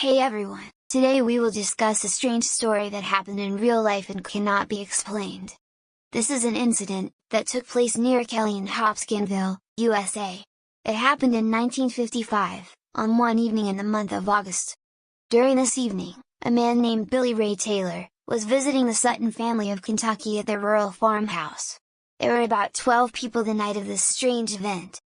Hey everyone, today we will discuss a strange story that happened in real life and cannot be explained. This is an incident that took place near Kelly in Hokinsville, USA. It happened in 1955, on one evening in the month of August. During this evening, a man named Billy Ray Taylor was visiting the Sutton family of Kentucky at their rural farmhouse. There were about 12 people the night of this strange event.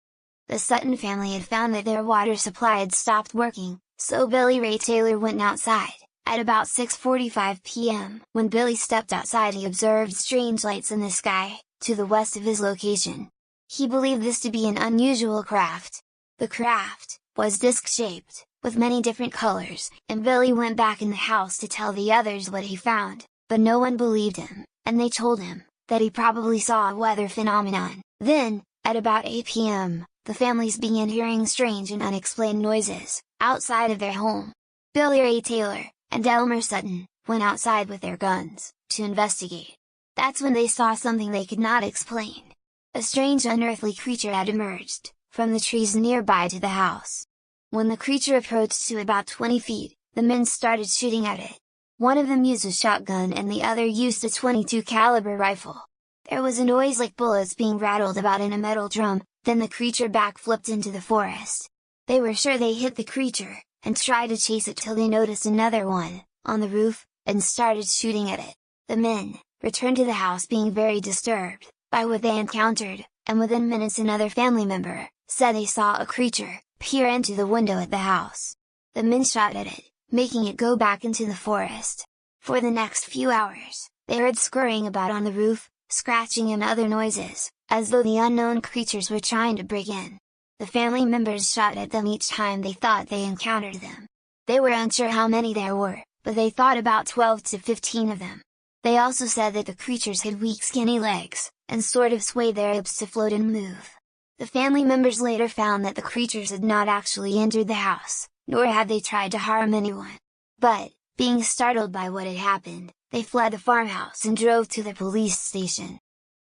The Sutton family had found that their water supply had stopped working, so Billy Ray Taylor went outside. At about 6:45 p.m. When Billy stepped outside, he observed strange lights in the sky, to the west of his location. He believed this to be an unusual craft. The craft was disc-shaped, with many different colors, and Billy went back in the house to tell the others what he found, but no one believed him, and they told him that he probably saw a weather phenomenon. Then, at about 8 p.m., the families began hearing strange and unexplained noises outside of their home. Billy Ray Taylor and Elmer Sutton went outside with their guns to investigate. That's when they saw something they could not explain. A strange unearthly creature had emerged from the trees nearby to the house. When the creature approached to about 20 feet, the men started shooting at it. One of them used a shotgun and the other used a .22 caliber rifle. There was a noise like bullets being rattled about in a metal drum, then the creature backflipped into the forest. They were sure they hit the creature, and tried to chase it till they noticed another one, on the roof, and started shooting at it. The men returned to the house being very disturbed by what they encountered, and within minutes another family member said they saw a creature peer into the window at the house. The men shot at it, making it go back into the forest. For the next few hours, they heard scurrying about on the roof, scratching and other noises, as though the unknown creatures were trying to break in. The family members shot at them each time they thought they encountered them. They were unsure how many there were, but they thought about 12 to 15 of them. They also said that the creatures had weak skinny legs, and sort of swayed their hips to float and move. The family members later found that the creatures had not actually entered the house, nor had they tried to harm anyone. But, being startled by what had happened, they fled the farmhouse and drove to the police station.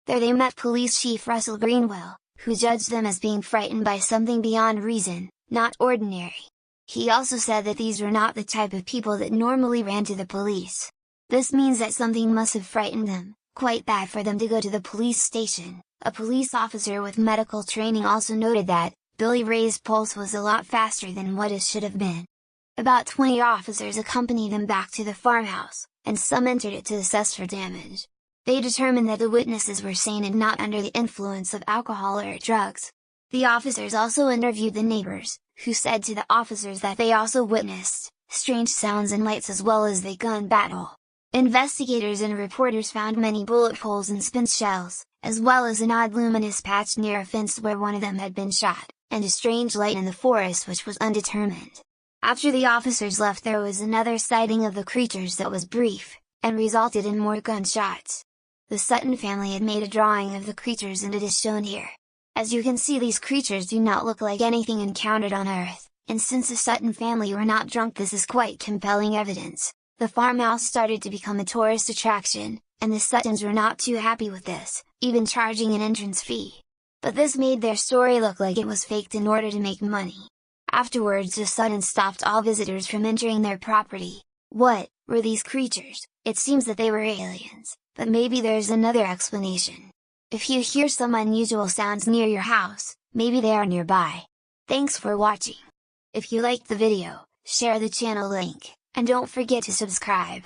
There they met Police Chief Russell Greenwell, who judged them as being frightened by something beyond reason, not ordinary. He also said that these were not the type of people that normally ran to the police. This means that something must have frightened them, quite bad for them to go to the police station. A police officer with medical training also noted that Billy Ray's pulse was a lot faster than what it should have been. About 20 officers accompanied them back to the farmhouse, and some entered it to assess for damage. They determined that the witnesses were sane and not under the influence of alcohol or drugs. The officers also interviewed the neighbors, who said to the officers that they also witnessed strange sounds and lights as well as the gun battle. Investigators and reporters found many bullet holes and spent shells, as well as an odd luminous patch near a fence where one of them had been shot, and a strange light in the forest which was undetermined. After the officers left, there was another sighting of the creatures that was brief, and resulted in more gunshots. The Sutton family had made a drawing of the creatures and it is shown here. As you can see, these creatures do not look like anything encountered on Earth, and since the Sutton family were not drunk, this is quite compelling evidence. The farmhouse started to become a tourist attraction, and the Suttons were not too happy with this, even charging an entrance fee. But this made their story look like it was faked in order to make money. Afterwards, the Suttons stopped all visitors from entering their property. What were these creatures? It seems that they were aliens, but maybe there's another explanation. If you hear some unusual sounds near your house, maybe they are nearby. Thanks for watching. If you liked the video, share the channel link, and don't forget to subscribe.